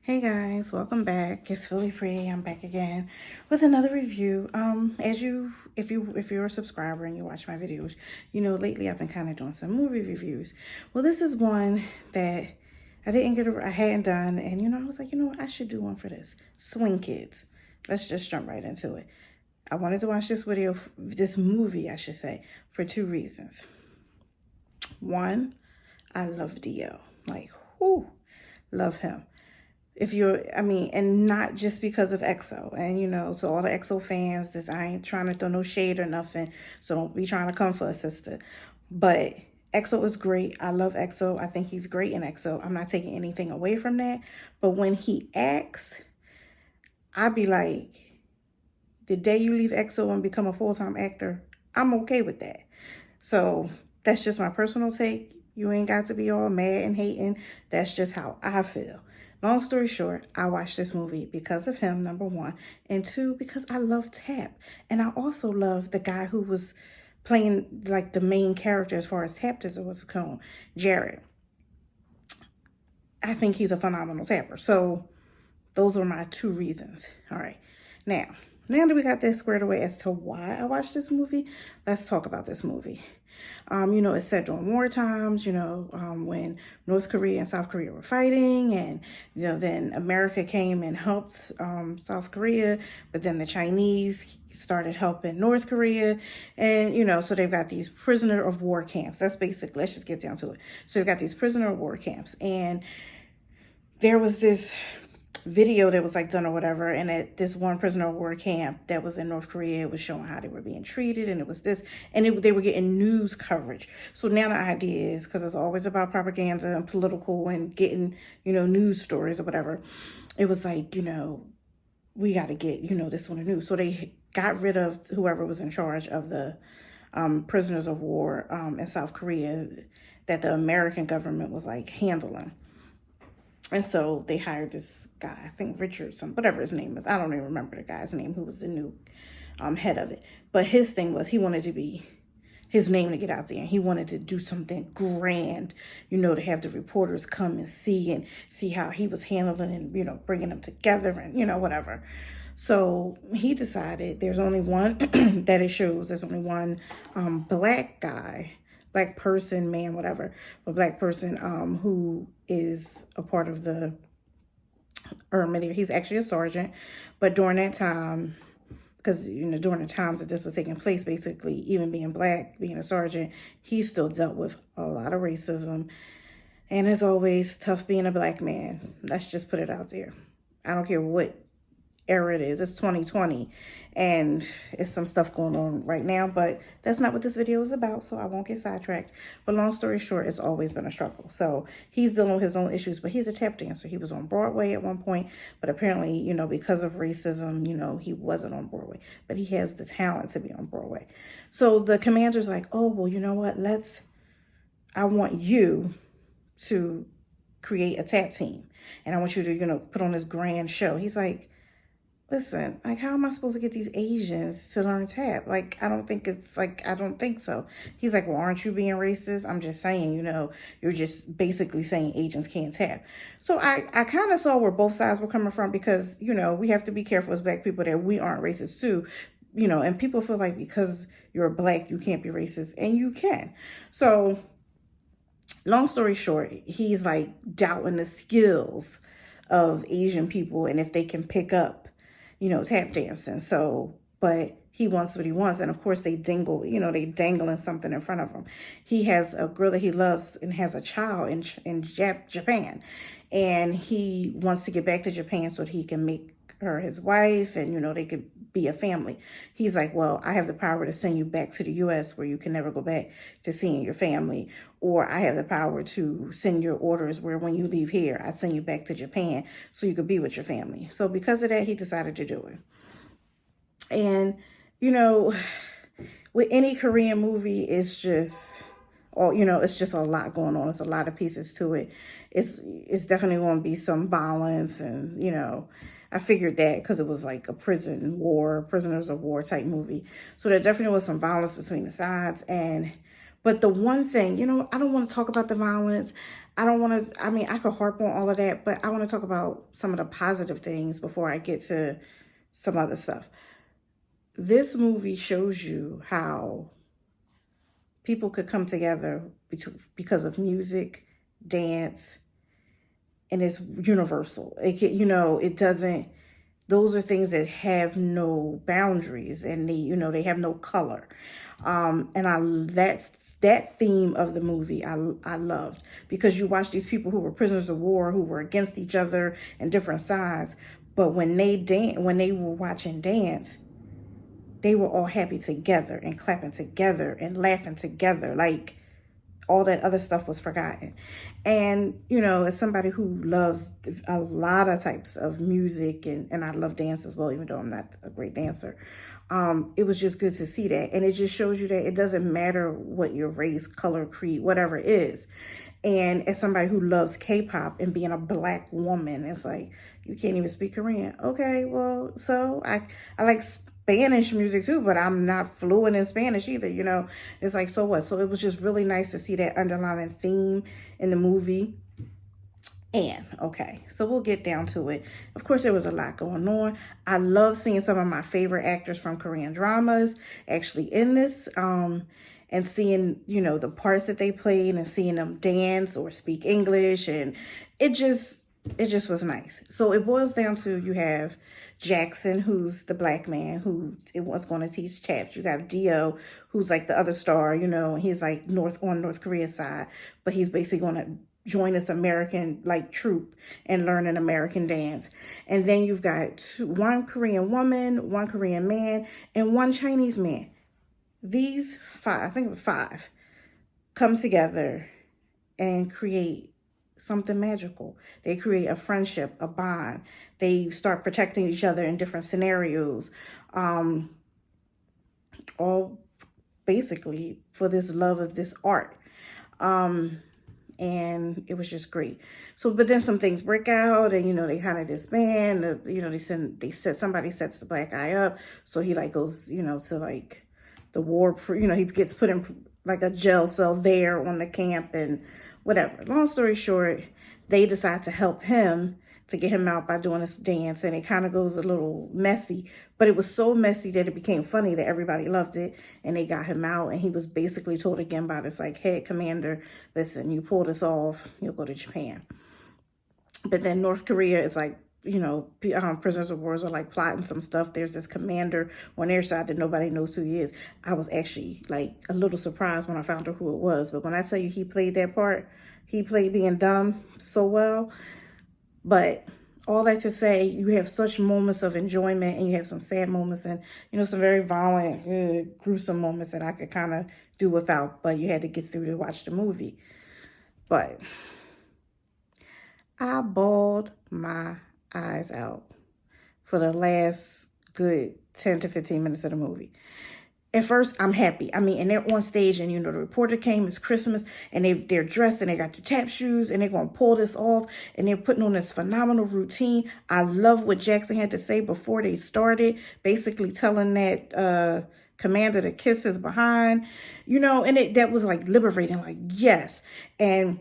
Hey guys, welcome back. It's Philly Free. I'm back again with another review. If you're a subscriber and you watch my videos, you know lately I've been kind of doing some movie reviews. Well, this is one that I hadn't done, and I was like, what, I should do one for this. Swing Kids. Let's just jump right into it. I wanted to watch this movie, I should say, for two reasons. One, I love Dio. Like, whoo, love him. And not just because of EXO. And, to all the EXO fans, I ain't trying to throw no shade or nothing, so don't be trying to come for a sister. But EXO is great. I love EXO. I think he's great in EXO. I'm not taking anything away from that. But when he acts, I'd be like, the day you leave EXO and become a full-time actor, I'm okay with that. So that's just my personal take. You ain't got to be all mad and hating. That's just how I feel. Long story short, I watched this movie because of him, number one. And two, because I love Tap. And I also love the guy who was playing like the main character as far as Tap as it was called, Jared. I think he's a phenomenal tapper. So those are my two reasons. All right. Now that we got this squared away as to why I watched this movie, let's talk about this movie. It's set during war times, when North Korea and South Korea were fighting, and, then America came and helped South Korea, but then the Chinese started helping North Korea, and, so they've got these prisoner of war camps. That's basically, let's just get down to it. So they've got these prisoner of war camps, and there was this video that was like done or whatever, and at this one prisoner of war camp that was in North Korea, it was showing how they were being treated, and it was this, and they were getting news coverage. So now the idea is, because it's always about propaganda and political and getting, news stories or whatever, it was like, we got to get, this on the news. So they got rid of whoever was in charge of the prisoners of war in South Korea that the American government was like handling. And so they hired this guy, I think Richardson, whatever his name is. I don't even remember the guy's name who was the new head of it. But his thing was he wanted to be his name to get out there. And he wanted to do something grand, to have the reporters come and see how he was handling and, bringing them together and, whatever. So he decided there's only one that it shows. There's only one black guy, black person, man, whatever, but black person who is a part of the army. He's actually a sergeant, but during that time, because, during the times that this was taking place, basically, even being black, being a sergeant, he still dealt with a lot of racism. And as always, tough being a black man. Let's just put it out there. I don't care what era it is. It's 2020 and it's some stuff going on right now, but that's not what this video is about, so I won't get sidetracked. But long story short, it's always been a struggle. So he's dealing with his own issues, but he's a tap dancer. He was on Broadway at one point, but apparently, because of racism, he wasn't on Broadway, but he has the talent to be on Broadway. So the commander's like, oh, well, you know what? I want you to create a tap team, and I want you to, put on this grand show. He's like, listen, like, how am I supposed to get these Asians to learn tap? Like, I don't think so. He's like, well, aren't you being racist? I'm just saying, you're just basically saying Asians can't tap. So I kind of saw where both sides were coming from, because, we have to be careful as black people that we aren't racist too, and people feel like because you're black, you can't be racist, and you can. So long story short, he's like doubting the skills of Asian people and if they can pick up tap dancing. So, but he wants what he wants. And of course they they dangling something in front of him. He has a girl that he loves and has a child in Japan. And he wants to get back to Japan so that he can make her his wife and, they could be a family. He's like, well, I have the power to send you back to the US where you can never go back to seeing your family. Or I have the power to send your orders where when you leave here, I send you back to Japan so you could be with your family. So because of that, he decided to do it. And, with any Korean movie, it's just, it's just a lot going on. It's a lot of pieces to it. It's definitely going to be some violence and, I figured that because it was like a prisoners of war type movie. So there definitely was some violence between the sides. And But the one thing, I don't want to talk about the violence. I don't want to, I mean, I could harp on all of that, but I want to talk about some of the positive things before I get to some other stuff. This movie shows you how people could come together because of music, dance, and it's universal. It doesn't, those are things that have no boundaries, and they have no color. That theme of the movie I loved, because you watch these people who were prisoners of war, who were against each other and different sides, but when they were watching dance, they were all happy together and clapping together and laughing together. Like, all that other stuff was forgotten. And, as somebody who loves a lot of types of music, and I love dance as well, even though I'm not a great dancer, it was just good to see that. And it just shows you that it doesn't matter what your race, color, creed, whatever it is. And as somebody who loves K-pop and being a Black woman, it's like, you can't even speak Korean. Okay, well, so I like Spanish music too, but I'm not fluent in Spanish either, It's like, so what? So it was just really nice to see that underlying theme in the movie. And, okay, so we'll get down to it. Of course, there was a lot going on. I love seeing some of my favorite actors from Korean dramas actually in this, and seeing, the parts that they played and seeing them dance or speak English. And it just was nice. So it boils down to, you have Jackson, who's the Black man who was going to teach taps. You got Dio, who's like the other star, and he's like on North Korea's side, but he's basically going to join this American troupe and learn an American dance. And then you've got one Korean woman, one Korean man, and one Chinese man. These five come together and create something magical. They create a friendship, a bond. They start protecting each other in different scenarios, all basically for this love of this art. And it was just great. So, but then some things break out, and they kind of disband. Somebody sets the Black guy up, so he goes to the war. He gets put in a jail cell there on the camp and whatever. Long story short, they decide to help him to get him out by doing this dance, and it kind of goes a little messy, but it was so messy that it became funny that everybody loved it, and they got him out, and he was basically told again by this head commander, listen, you pull this off, you'll go to Japan. But then North Korea is prisoners of war are plotting some stuff. There's this commander on their side that nobody knows who he is. I was actually a little surprised when I found out who it was, but when I tell you he played that part, he played being dumb so well. But all that to say, you have such moments of enjoyment, and you have some sad moments, and some very violent, gruesome moments that I could kind of do without, but you had to get through to watch the movie. But I bawled my eyes out for the last good 10 to 15 minutes of the movie. At first, I'm happy. I mean, and they're on stage, and the reporter came, it's Christmas, and they're dressed, and they got their tap shoes, and they're going to pull this off, and they're putting on this phenomenal routine. I love what Jackson had to say before they started, basically telling that commander to kiss his behind, and that was liberating, yes. And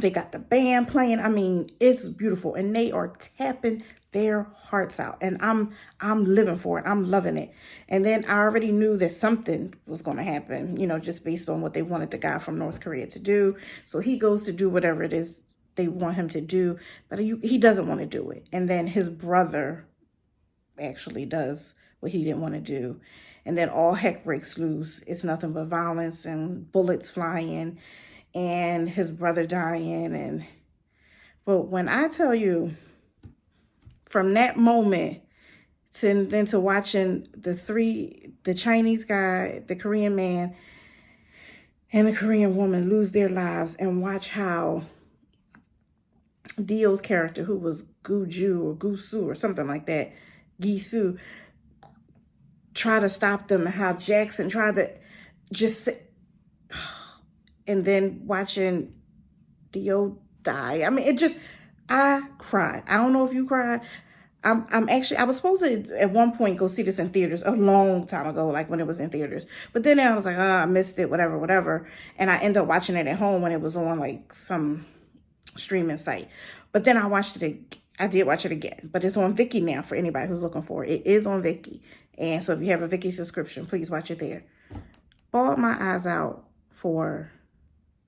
they got the band playing. I mean, it's beautiful, and they are tapping their hearts out, and I'm living for it. I'm loving it. And then I already knew that something was going to happen, just based on what they wanted the guy from North Korea to do. So he goes to do whatever it is they want him to do, but he doesn't want to do it. And then his brother actually does what he didn't want to do. And then all heck breaks loose. It's nothing but violence and bullets flying and his brother dying. But when I tell you, from that moment to watching the Chinese guy, the Korean man, and the Korean woman lose their lives, and watch how Dio's character, who was Guju or Gusu or something like that, Gisu, try to stop them, and how Jackson tried to just sit, and then watching Dio die. I mean, I cried. I don't know if you cried. I was supposed to at one point go see this in theaters a long time ago, like when it was in theaters. But then I was like, I missed it, whatever. And I ended up watching it at home when it was on like some streaming site. But then I did watch it again. But it's on Viki now for anybody who's looking for it. It is on Viki. And so if you have a Viki subscription, please watch it there. Bawled my eyes out for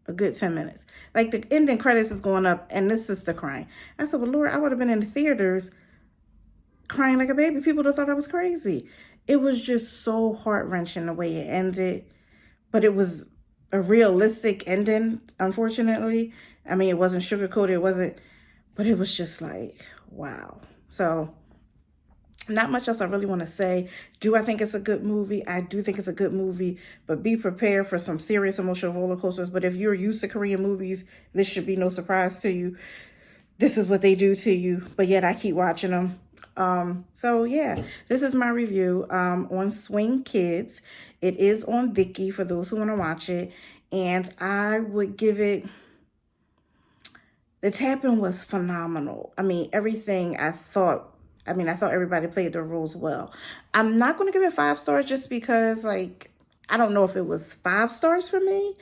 a good 10 minutes. Like the ending credits is going up and this sister crying. I said, well, Lord, I would have been in the theaters crying like a baby. People would have thought I was crazy. It was just so heart-wrenching the way it ended. But it was a realistic ending, unfortunately. I mean, it wasn't sugarcoated, but it was just like, wow. So not much else I really want to say. Do I think it's a good movie? I do think it's a good movie, but be prepared for some serious emotional roller coasters. But if you're used to Korean movies, this should be no surprise to you. This is what they do to you, but yet I keep watching them. So yeah, this is my review on Swing Kids. It is on Viki for those who want to watch it, and I would give it, the tapping was phenomenal. I mean, everything I thought everybody played their roles well. I'm not going to give it 5 stars just because, like, I don't know if it was 5 stars for me,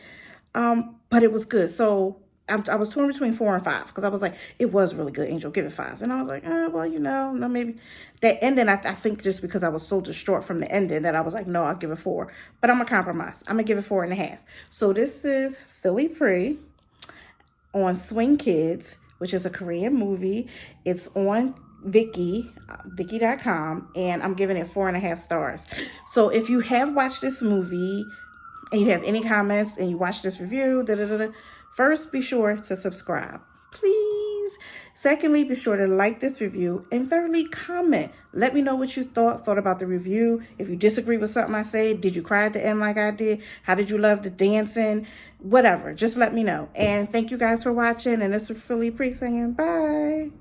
but it was good. So I was torn between 4 and 5 because I was like, it was really good, Angel, give it 5. And I was like, well, no, maybe. That ending, I think just because I was so distraught from the ending that I was like, no, I'll give it 4. But I'm going to compromise. I'm going to give it 4.5. So this is Philly Pre on Swing Kids, which is a Korean movie. It's on Viki, Viki.com, and I'm giving it 4.5 stars. So if you have watched this movie and you have any comments and you watch this review, first, be sure to subscribe, please. Secondly, be sure to like this review. And thirdly, comment. Let me know what you thought about the review. If you disagree with something I said, did you cry at the end like I did? How did you love the dancing? Whatever, just let me know. And thank you guys for watching. And this is Philly Pre saying bye.